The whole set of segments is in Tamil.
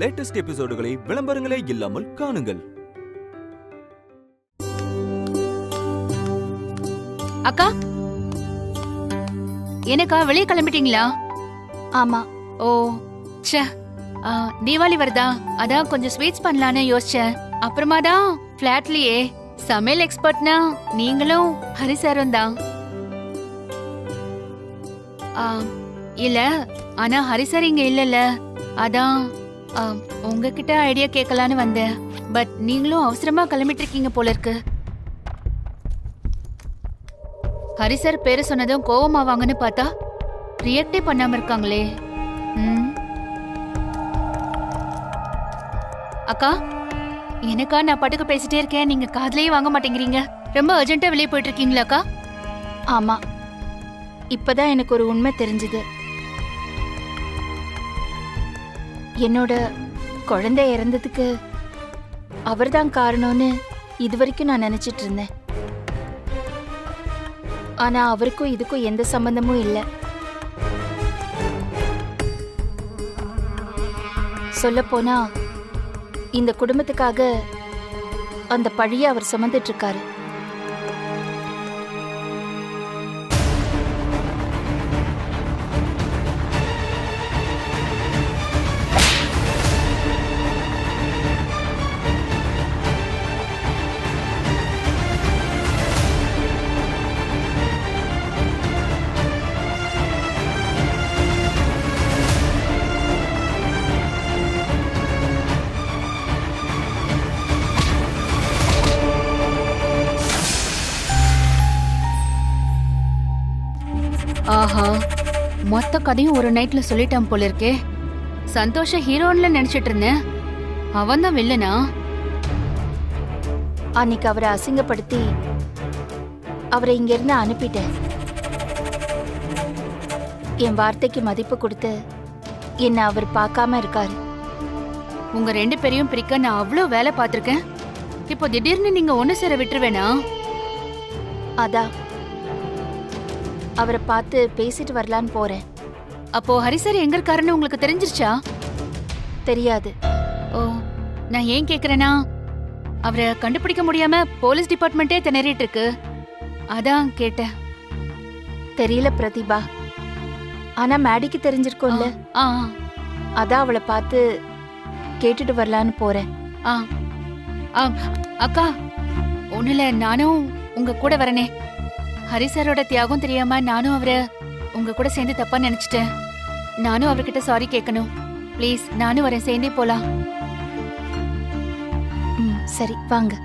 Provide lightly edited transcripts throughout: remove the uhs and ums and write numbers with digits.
லேட்டஸ்ட் எபிசோடுகளை விளம்பரங்களே இல்லாமல் காணுங்கள். அக்கா, எனக்கா வெளியே கிளம்பிட்டீங்களா? ஆமா. ஓ ச்சே, தீபாவளி வருதா, அதான் கொஞ்சம் ஸ்வீட்ஸ் பண்ணலான்னு யோசிச்சேன். அப்புறமா தான் பிளாட்லயே சமையல் எக்ஸ்பர்ட்னா நீங்களும் ஹரிசாரும் தான். இல்ல, ஆனா ஹரிசார் இங்க இல்லல்ல, அதான் உங்ககிட்ட ஐடியா கேட்கலான்னு வந்தேன். பட் நீங்களும் அவசரமா கிளம்பிட்டு இருக்கீங்க போல இருக்கு. ஹரிசார் பேரு சொன்னதும் கோவமாவாங்கன்னு பார்த்தா ரியாக்டே பண்ணாம இருக்காங்களே. அக்கா, எனக்கா நான் பாட்டுக்கு பேசிட்டே இருக்கேன், நீங்க காதுலயே வாங்க மாட்டேங்கிறீங்க. ரொம்ப அர்ஜென்ட்டா வெளியே போயிட்டு இருக்கீங்களா அக்கா? ஆமா, இப்பதான் எனக்கு ஒரு உண்மை தெரிஞ்சது. என்னோட குழந்தை இறந்ததுக்கு அவர்தான் காரணம்னு இதுவரைக்கும் நான் நினைச்சிட்டு இருந்தேன். ஆனா அவருக்கும் இதுக்கும் எந்த சம்பந்தமும் இல்லை. சொல்ல போனா இந்த குடும்பத்துக்காக அந்த பழியை அவர் சுமந்துட்டு இருக்காரு. ஆஹா, மொத்த கதையும் ஒரு நைட்ல சொல்லிட்டான் போல இருக்கே. சந்தோஷ ஹீரோன்ல நினைச்சிட்டு இருந்தேன், அவன் தான் வில்லனா? அன்னைக்கு அவரை அசிங்கப்படுத்தி அவரை இங்க இருந்து அனுப்பிட்டேன். என் வார்த்தைக்கு மதிப்பு கொடுத்து என்ன அவர் பார்க்காம இருக்காரு. உங்க ரெண்டு பேரையும் பிரிக்க நான் அவ்வளவு வேலை பார்த்திருக்கேன். இப்போ திடீர்னு நீங்க ஒண்ணு சேர விட்டுருவேனா? அதான் அவரை பார்த்து பேசிட்டு வரலான்னு போறேன். அப்போ ஹரிசார் எங்க இருக்காருன்னு உங்களுக்கு தெரிஞ்சிருச்சா? தெரியாது. ஓ, நான் ஏன் கேக்குறேன்னா, அவரை கண்டுபிடிக்க முடியாம போலீஸ் டிபார்ட்மெண்டே திணறிட்டு இருக்கு, அதான் கேட்டேன். தெரியல பிரதிபா, ஆனா மேடிக்கு தெரிஞ்சிருக்கோம்ல, அதான் அவளை பார்த்து கேட்டுட்டு வரலான்னு போறேன். அக்கா, ஒண்ணுல நானும் உங்க கூட வரனே. ஹரிசாரோட தியாகம் தெரியாம நானும் அவரை உங்க கூட சேர்ந்து தப்பா நினைச்சிட்டேன். நானும் அவர்கிட்ட சாரி கேட்கணும். ப்ளீஸ், நானும் வரேன், சேர்ந்தே போலாம். சரி வாங்க.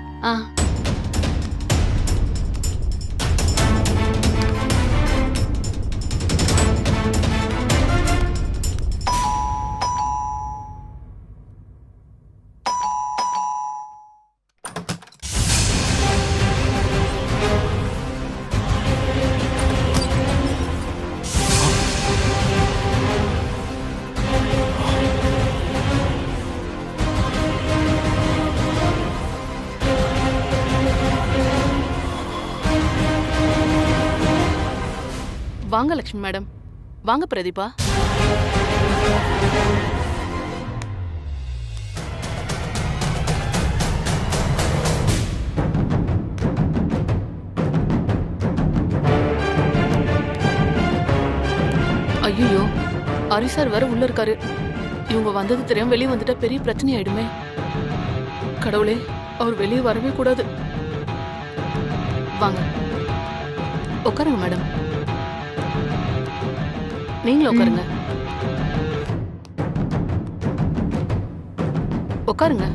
வாங்க லட்சுமி மேடம், வாங்க பிரதீபா. ஐயோ, ஹரிசார் வேற உள்ள இருக்காரு. இவங்க வந்தது தெரியாம வெளியே வந்துட்டா பெரிய பிரச்சனை ஆயிடுமே. கடவுளே, அவர் வெளியே வரவே கூடாது. வாங்க உட்காருங்க மேடம். நீங்களும் உட்காருங்க. உட்காருங்க.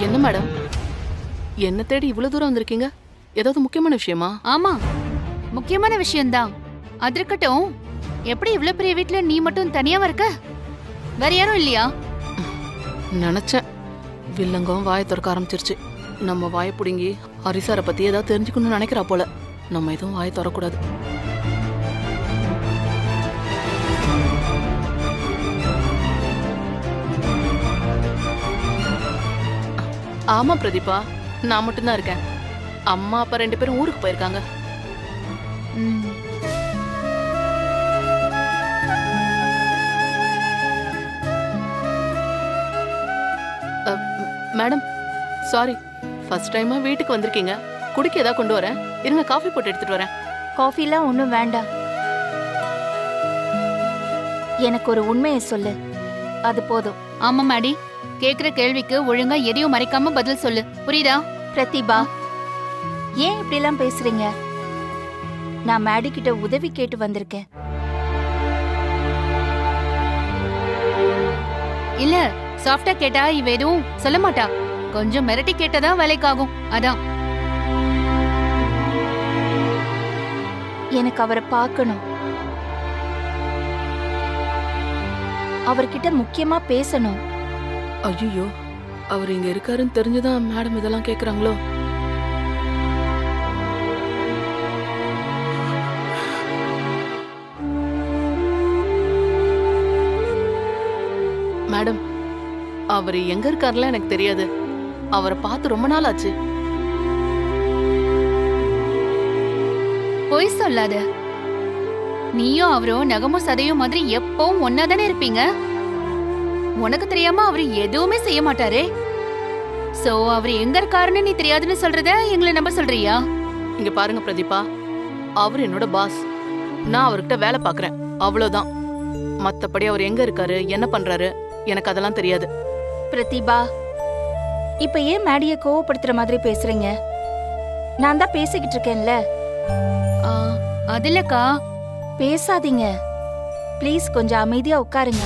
என்ன மேடம், என்ன தேடி இவ்வளவு தூரம் வந்திருக்கீங்க? ஏதாவது முக்கியமான விஷயமா? ஆமா, முக்கியமான விஷயம்தான். அது இருக்கட்டும், எப்படி இவ்வளவு பெரிய வீட்டுல நீ மட்டும் தனியாவா இருக்க? வேற யாரும் இல்லையா? நினைச்சேன். வில்லங்கம் வாயை திறக்க ஆரம்பிச்சிருச்சு. நம்ம வாயை புடுங்கி ஹரிசாரை பத்தி ஏதாவது தெரிஞ்சுக்கணும்னு நினைக்கிறா போல. நம்ம எதுவும் வாயை திறக்கூடாது. ஆமா பிரதீபா, நான் மட்டும்தான் இருக்கேன். அம்மா அப்பா 2 பேரும் ஊருக்கு போயிருக்காங்க. ம். மேடம், சாரி, ஃபர்ஸ்ட் டைமா வீட்டுக்கு வந்திருக்கீங்க. குடிக்க ஏதாவது கொண்டு வரேன், இருங்க காஃபி போட்டு எடுத்துட்டு வரேன். காஃபிலாம் ஒன்றும் வேண்டாம். எனக்கு ஒரு உண்மையை சொல்லு, அது போதும். ஆமா மேடி, கேக்குற கேள்விக்கு ஒழுங்கா எதையும் மறைக்காம பதில் சொல்லு, புரியுதா? பிரதிபா, ஏன் இப்படிலாம் பேசுறீங்க? நான் மேடி கிட்ட உதவி கேட்டு வந்திருக்கேன். இல்ல, சாஃப்டா கேட்டா இவ எதுவும் சொல்ல மாட்டா. கொஞ்சம் மிரட்டி கேட்டதா வேலைக்காகும், அதான். எனக்கு அவரை பார்க்கணும். அவர்கிட்ட முக்கியமா பேசணும். ஐயோ, அவர் இங்க இருக்காருன்னு தெரிஞ்சுதான் மேடம் இதெல்லாம் கேக்குறாங்களோ? மேடம், அவர் எங்க இருக்காருல எனக்கு தெரியாது. அவரை பார்த்து ரொம்ப நாள் ஆச்சு. பொய் சொல்லாத. நீயும் அவரும் நகமும் சதையும் மாதிரி எப்பவும் ஒன்னாதானே இருப்பீங்க. உனக்கு தெரியாம அவரு எதுவுமே செய்ய மாட்டாரே. சோ அவரு எங்க இருக்காருன்னு நீ தெரியாதுன்னு சொல்றத எங்களை நம்ப சொல்றியா? இங்க பாருங்க பிரதீபா, அவர் என்னோட பாஸ். நான் அவர்கிட்ட வேலை பாக்குறேன், அவ்வளவுதான். மத்தபடி அவர் எங்க இருக்காரு, என்ன பண்றாரு, எனக்கு அதெல்லாம் தெரியாது. பிரதிபா, இப்ப ஏன் மேடிய கோவப்படுத்துற மாதிரி பேசுறீங்க? நான் தான் பேசிக்கிட்டு இருக்கேன்ல. ஆ, அது இல்லக்கா. பேசாதீங்க ப்ளீஸ், கொஞ்சம் அமைதியா உட்காருங்க.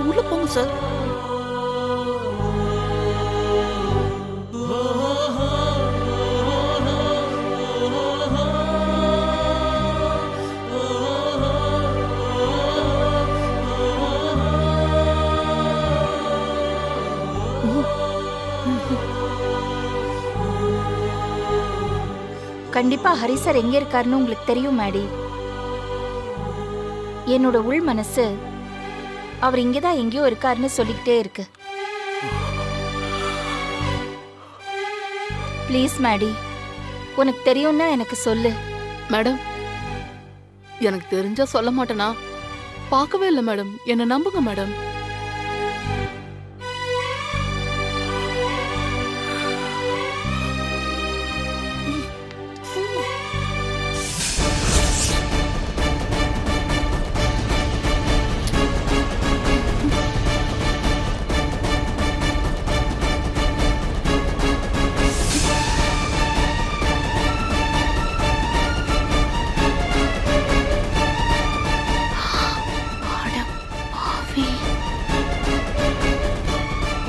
உள்ள போங்க சார். கண்டிப்பா ஹரிசர் எங்க இருக்காருன்னு உங்களுக்கு தெரியும் மேடி. என்னோட உள் மனசு அவர் இங்கதான் எங்கேயோ இருக்காருன்னு சொல்லிக்கிட்டே இருக்கு. ப்ளீஸ் மேடி, உனக்கு தெரியும்னா எனக்கு சொல்லு. மேடம், எனக்கு தெரிஞ்சா சொல்ல மாட்டேனா? பார்க்கவே இல்லை மேடம், என்ன நம்புங்க மேடம்.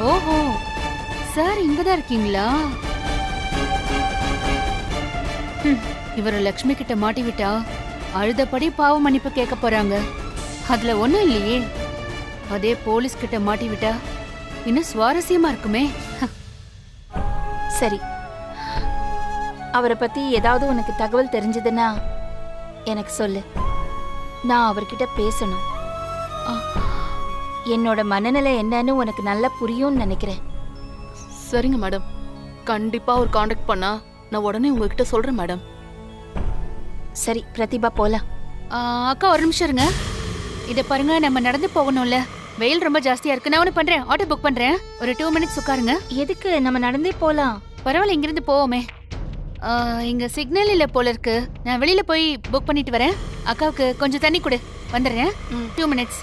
ஓஹோ, சார் இங்கதான் இருக்கீங்களா? இவர லக்ஷ்மி கிட்ட மாட்டி விட்டா அழுதபடி பாவ மன்னிப்பு கேட்க போறாங்க. அதுல ஒண்ணும் இல்லையே. அதே போலீஸ் கிட்ட மாட்டி விட்டா இன்னும் சுவாரஸ்யமா இருக்குமே. சரி, அவரை பத்தி ஏதாவது உனக்கு தகவல் தெரிஞ்சதுன்னா எனக்கு சொல்லு. நான் அவர்கிட்ட பேசணும். என்னோட மனநிலை என்னன்னு உனக்கு நல்லா புரியும்னு நினைக்கிறேன். சரிங்க மேடம், கண்டிப்பா ஒரு காண்டாக்ட் பண்ணா நான் உடனே உங்ககிட்ட சொல்றேன் மேடம். சரி பிரதிபா, போலாம். அக்கா ஒரு நிமிஷம் இருங்க. இத பாருங்க, நம்ம நடந்து போகணும்ல, வெயில் ரொம்ப ஜாஸ்தியா இருக்கு. நான் ஒண்ணு பண்றேன், ஆட்டோ புக் பண்றேன். ஒரு 2 மினிட்ஸ் உட்காருங்க. எதுக்கு? நம்ம நடந்தே போலாம். பரவாயில்ல, இங்கிருந்து போவோமே. இங்க சிக்னல் இல்ல போல இருக்கு. நான் வெளியில போய் புக் பண்ணிட்டு வரேன். அக்காவுக்கு கொஞ்சம் தண்ணி கொடு, வந்துடுறேன். 2 மினிட்ஸ்.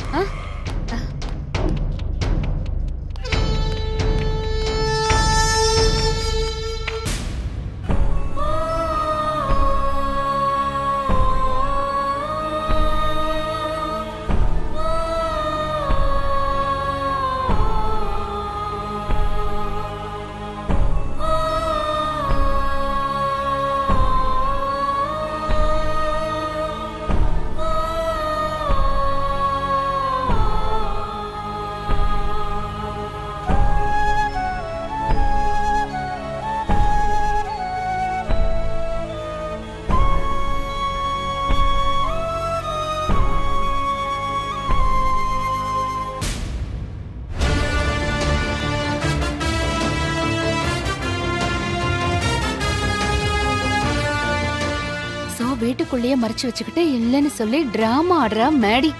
வீட்டுக்குள்ளேயே மறைச்சு வச்சுக்கிட்டு இல்லைன்னு சொல்லி டிராமா ஆடுறா மேடி.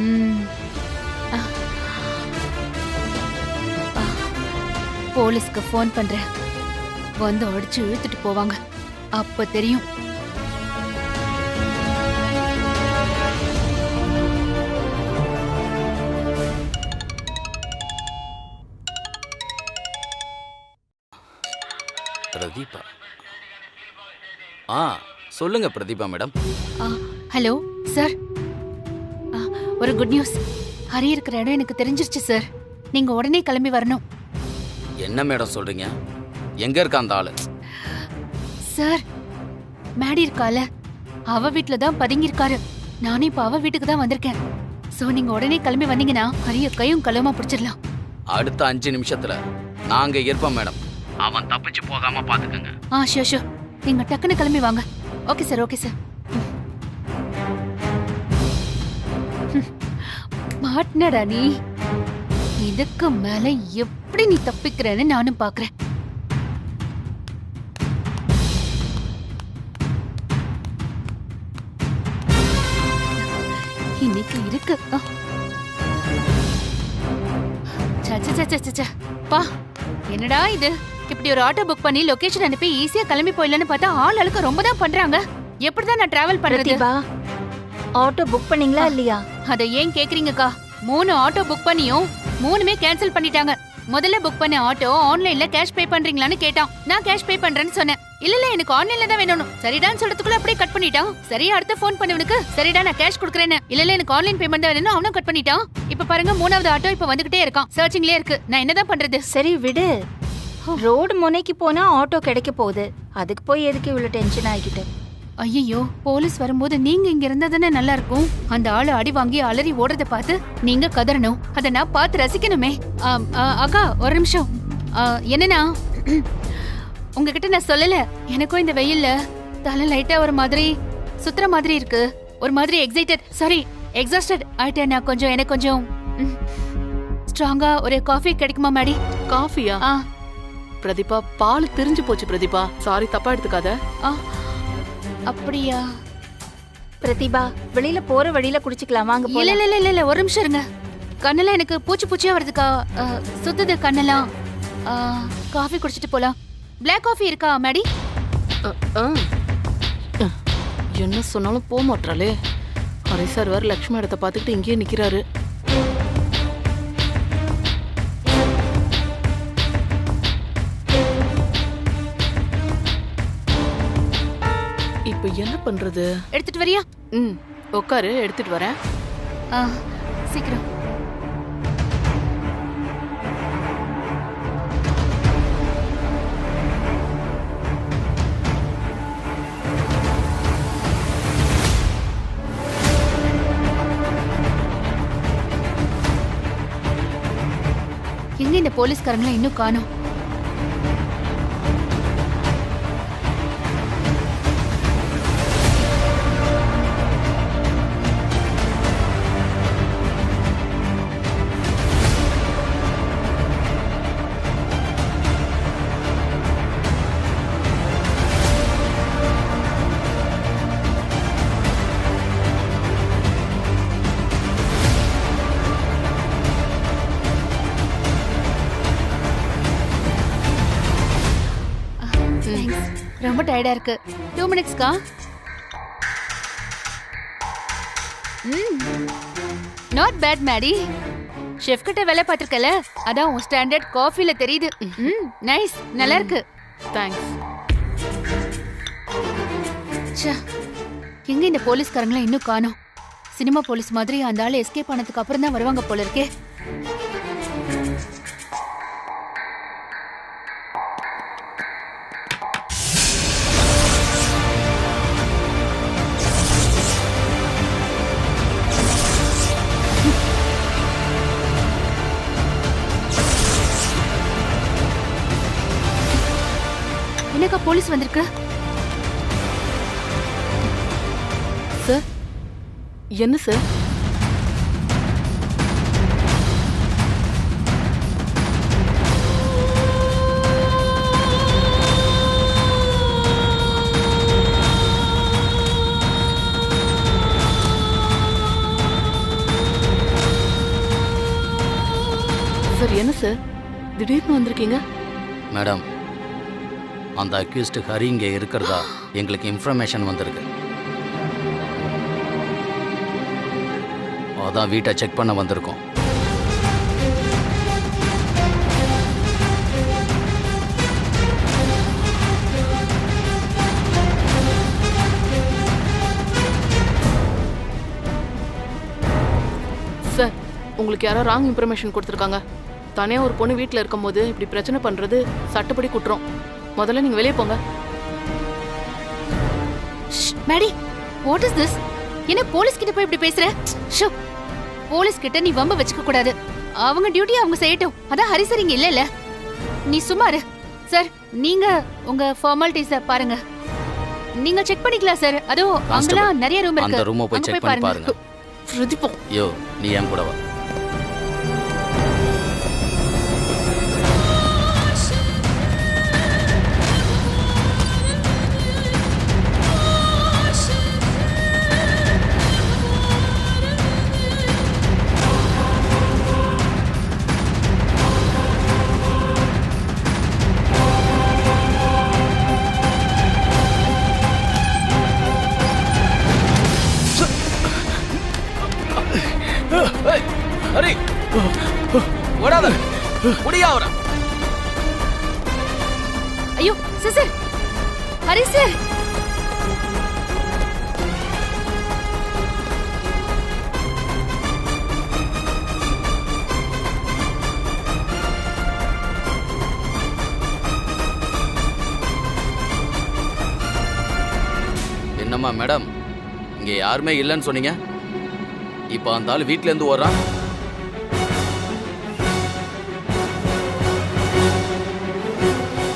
ம். ஆ. ஆ. போலீஸ்க்கு ஃபோன் பண்றேன். வந்து அடிச்சு இழுத்துட்டு போவாங்க. அப்ப தெரியும். பிரதீபா. சொல்லுங்க பிரதீபா மேடம். Hello sir. ஒரு குட் நியூஸ். ஹரி இருக்கிற இடம் எனக்கு தெரிஞ்சிருச்சு சார். நீங்க உடனே கிளம்பி வரணும். என்ன மேடம் சொல்றீங்க? எங்க இருக்கா அந்த ஆளு? சார், மேடி இருக்கால, அவ வீட்ல தான் பதுங்கி இருக்காரு. நானும் இப்ப அவ வீட்டுக்கு தான் வந்திருக்கேன். சோ நீங்க உடனே கிளம்பி வந்தீங்கன்னா ஹரிய கையும் களவுமா பிடிச்சிடலாம். அடுத்த 5 நிமிஷத்துல நாங்க இருப்போம் மேடம். அவன் தப்பிச்சு போகாம பாத்துக்கங்க. Sure sure. நீங்க டக்குன்னு கிளம்பி வாங்க. Okay sir, okay sir. மாட்னடா நீ. இதுக்கு மேல எப்படி நீ தப்பிக்கிறேன்னு நானும் பாக்குறேன். இன்னைக்கு இருக்கு. பா, என்னடா இது? இப்படி ஒரு ஆட்டோ புக் பண்ணி லொகேஷன் அனுப்பி ஈஸியா கிளம்பி போயிடலான்னு பார்த்தா ஆள் அழுக்க ரொம்ப தான் பண்றாங்க. எப்படிதான் நான் டிராவல் பண்றது? பிரதிபா, ஆட்டோ புக் பண்ணீங்களா இல்லையா? அத ஏன் கேக்குறீங்கக்கா? 3 ஆட்டோ புக் பண்ணியும் 3மே கேன்சல் பண்ணிட்டாங்க. முதல்ல புக் பண்ண ஆட்டோ ஆன்லைன்ல கேஷ் பே பண்றீங்களான்னு கேட்டான். நான் கேஷ் பே பண்றேன்னு சொன்னேன். இல்ல எனக்கு ஆன்லைன்ல தான் வேணும். சரிடான்னு சொல்றதுக்குள்ள அப்படியே கட் பண்ணிட்டான். சரியா அடுத்த ஃபோன் பண்ணவனுக்கு சரிடா நான் கேஷ் கொடுக்கறேன்னு. இல்ல எனக்கு ஆன்லைன் பேமெண்ட் தான் வேணும். அவனும் கட் பண்ணிட்டான். இப்ப பாருங்க 3வது ஆட்டோ இப்ப வந்துகிட்டே இருக்கான். சர்ச்சிங்லயே இருக்கு. நான் என்னதான் பண்றது? சரி விடு. ரோடு முனைக்கு போனா ஆட்டோ கிடைக்க போகுது. அதுக்கு போய் எதுக்கு இவ்வளவு டென்ஷன் ஆகிக்கிட்டு? ஐயோ, போலீஸ் வரும்போது நீங்க இங்க இருந்தா தானே நல்லா இருக்கும். அந்த ஆளு அடி வாங்கி அலறி ஓடுறத பார்த்து நீங்க கதறணும். அத நான் பார்த்து ரசிக்கணுமே. அக்கா ஒரு நிமிஷம். என்னன்னா, உங்ககிட்ட நான் சொல்லல. எனக்கும் இந்த வெயில்ல தலை லைட்டா ஒரு மாதிரி சுத்துற மாதிரி இருக்கு. ஒரு மாதிரி எக்ஸாஸ்டட் ஆயிட்டேன். நான் கொஞ்சம் எனக்கு கொஞ்சம் ஸ்ட்ராங்கா ஒரு காஃபி கிடைக்குமா மேடி? காஃபியா? பிரதீபா, பால் திரிஞ்சு போச்சு பிரதீபா. சாரி, தப்பா எடுத்துக்காத. அப்படியா? பிரதிபா, வெளியில போற வழியில குடிச்சுக்கலாம் வாங்க போலாம். இல்ல ஒரு நிமிஷம் இருங்க. கண்ணெல்லாம் எனக்கு பூச்சியா வருதுக்கா. சுத்துது கண்ணெல்லாம். காஃபி குடிச்சிட்டு போலாம். பிளாக் காஃபி இருக்கா மேடி? என்ன சொன்னாலும் போக மாட்டாளே. ஹரி சார் வேற லட்சுமி இடத்த பார்த்துக்கிட்டு இங்கேயே நிக்கிறாரு. இப்ப என்ன பண்றது? எடுத்துட்டு வரியா? உட்காரு, எடுத்துட்டு வரேன். சீக்கிரம். எங்க இந்த போலீஸ்காரங்களை இன்னும் காணோம்? ரொம்ப டயர்டா இருக்கு. 2 மினிட்ஸ்க்கா? Not bad Maddy. ஷெஃப் கிட்ட வேலை பார்த்திருக்கல, அதான் உன் ஸ்டாண்டர்ட் காஃபில தெரியுது. நைஸ், நல்லா இருக்கு. தேங்க்ஸ். எங்க இந்த போலீஸ்காரங்களை இன்னும் காணோம்? சினிமா போலீஸ் மாதிரி அந்த ஆளு எஸ்கேப் ஆனதுக்கு அப்புறம் தான் வருவாங்க போல இருக்கே. என்னக்கா போலீஸ் வந்திருக்கு? சார், என்ன சார்? என்ன சார் திடீர்னு வந்திருக்கீங்க? மேடம், அந்த அக்யூஸ்டு ஹரி இங்கே இருக்கிறதா எங்களுக்கு இன்ஃபர்மேஷன் வந்திருக்கு. அதான் வீட்டை செக் பண்ண வந்திருக்கோம். சார், உங்களுக்கு யாரோ ராங் இன்ஃபர்மேஷன் கொடுத்துருக்காங்க. தனியாக ஒரு பொண்ணு வீட்டில் இருக்கும்போது இப்படி பிரச்சனை பண்ணுறது சட்டப்படி குற்றம். முதல்ல நீங்கள் வெளியே போங்க. Maddy, what is this? என்ன போலீஸ் கிட்ட போய் இப்படி பேசுற? ஷோ, போலீஸ் கிட்ட நீ வம்ப வச்சுக்க கூடாது. அவங்க டியூட்டி அவங்க செய்யட்டும். அதான் ஹரி சார் இங்க இல்ல. நீ சும்மாரு. சார், நீங்க உங்க ஃபார்மாலிட்டிஸ பாருங்க. நீங்க செக் பண்ணிக்கலாம் சார். அதோ அங்கலாம் நிறைய ரூம் இருக்கு. அந்த ரூமை போய் செக் பண்ணி பாருங்க. பிரதீபா, யோ, நீ என் கூட வா. ஹரி, ஓடாத, முடியா அவரா. ஐயோ சார், ஹரி சார். என்னம்மா மேடம், இங்க யாருமே இல்லைன்னு சொன்னீங்க. இப்ப அந்த ஆள் வீட்டுல இருந்து ஓடுறான்.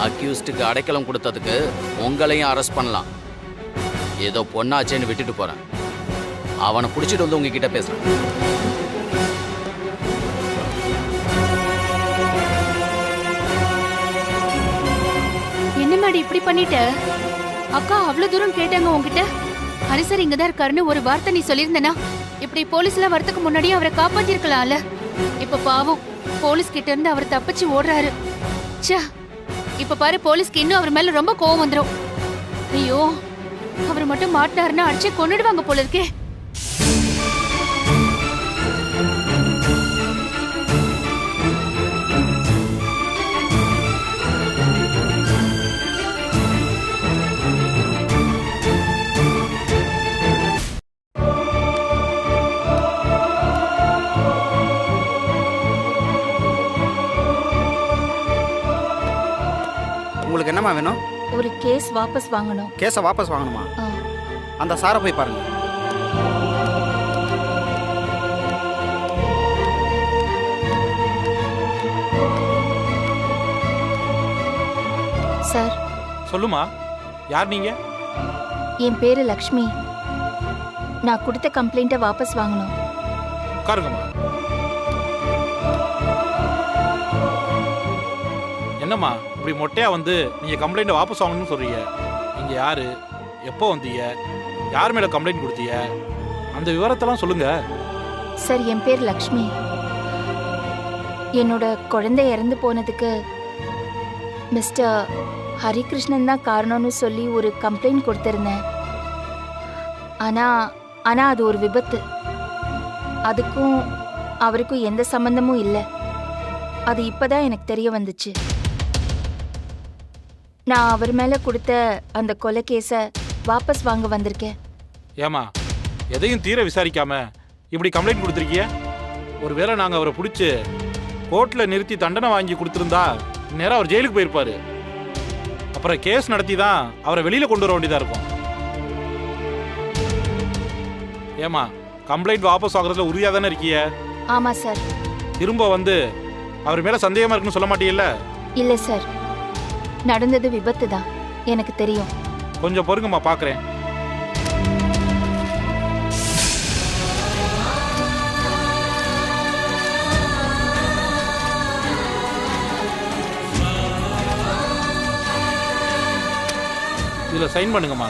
அக்யூஸ்டுக்கு அடைக்கலம் கொடுத்ததுக்கு உங்களையும் அரெஸ்ட் பண்ணலாம். ஏதோ பொண்ணாச்சேன்னு விட்டுட்டு போறேன். அவனை பிடிச்சிட்டு வந்து உங்ககிட்ட பேசுறேன். என்ன மேடி இப்படி பண்ணிட்ட? அக்கா அவ்வளவு தூரம் கேட்டாங்க உன்கிட்ட. ஹரி சார் இங்கதான் இருக்காருன்னு ஒரு வார்த்தை நீ சொல்லியிருந்தனா இப்படி போலீஸ்ல வரதுக்கு முன்னாடியே அவரை காப்பாத்திருக்கலாம்ல. இப்ப பாவம், போலீஸ் கிட்ட இருந்து அவர் தப்பிச்சு ஓடுறாரு. ச்சே, இப்ப பாரு, போலீஸ்க்கு இன்னும் அவர் மேல ரொம்ப கோவம் வந்துரும். ஐயோ, அவர் மட்டும் மாட்டினாருன்னா அடிச்சு கொன்னுடுவாங்க போல இருக்கே. உங்களுக்கு என்னம்மா வேணும்? ஒரு கேஸ் வாபஸ் வாங்கணும். கேஸை வாபஸ் வாங்கணுமா? ஆ. அந்த சாரை போய் பாருங்க. சார், சொல்லுமா, யார் நீங்க? என் பேரு லக்ஷ்மி. நான் கொடுத்த கம்ப்ளைண்ட்டை வாபஸ் வாங்கணும். உட்காருங்கம்மா. என்னம்மா இப்படி மொட்டையா வந்து நீங்க கம்ப்ளைண்ட் வாபஸ் வாங்கணும்னு சொல்றீங்க? நீங்க யாரு, எப்போ வந்தீங்க, யார் மேல கம்ப்ளைண்ட் கொடுத்தீங்க, அந்த விவரத்தெல்லாம் சொல்லுங்க. சார், என் பேர் லக்ஷ்மி. என்னோட குழந்தை இறந்து போனதுக்கு மிஸ்டர் ஹரிகிருஷ்ணன் தான் காரணம்னு சொல்லி ஒரு கம்ப்ளைண்ட் கொடுத்திருந்தேன். ஆனா அது ஒரு விபத்து. அதுக்கும் அவருக்கும் எந்த சம்பந்தமும் இல்லை. அது இப்பதான் எனக்கு தெரிய வந்துச்சு. நான் அவர் மேல கொடுத்த அந்த கொலை கேஸை வாபஸ் வாங்க வந்திருக்கேன். ஏமா, எதையும் தீர விசாரிக்காம இப்படி கம்ப்ளைண்ட் கொடுத்துருக்கிய? ஒருவேளை நாங்கள் அவரை பிடிச்சி கோர்ட்டில் நிறுத்தி தண்டனை வாங்கி கொடுத்துருந்தா நேரம் அவர் ஜெயிலுக்கு போயிருப்பாரு. அப்புறம் கேஸ் நடத்தி தான் அவரை வெளியில கொண்டு வர வேண்டியதா இருக்கும். ஏமா, கம்ப்ளைண்ட் வாபஸ் வாங்குறதுல உறுதியாக தானே இருக்கிய? ஆமா சார். திரும்ப வந்து அவர் மேல சந்தேகமா இருக்குன்னு சொல்ல மாட்டீங்கல்ல? இல்ல சார், நடந்தது விபத்து தான், எனக்கு தெரியும். கொஞ்சம் பொறுங்கம்மா, பார்க்குறேன். இதில் சைன் பண்ணுங்கம்மா.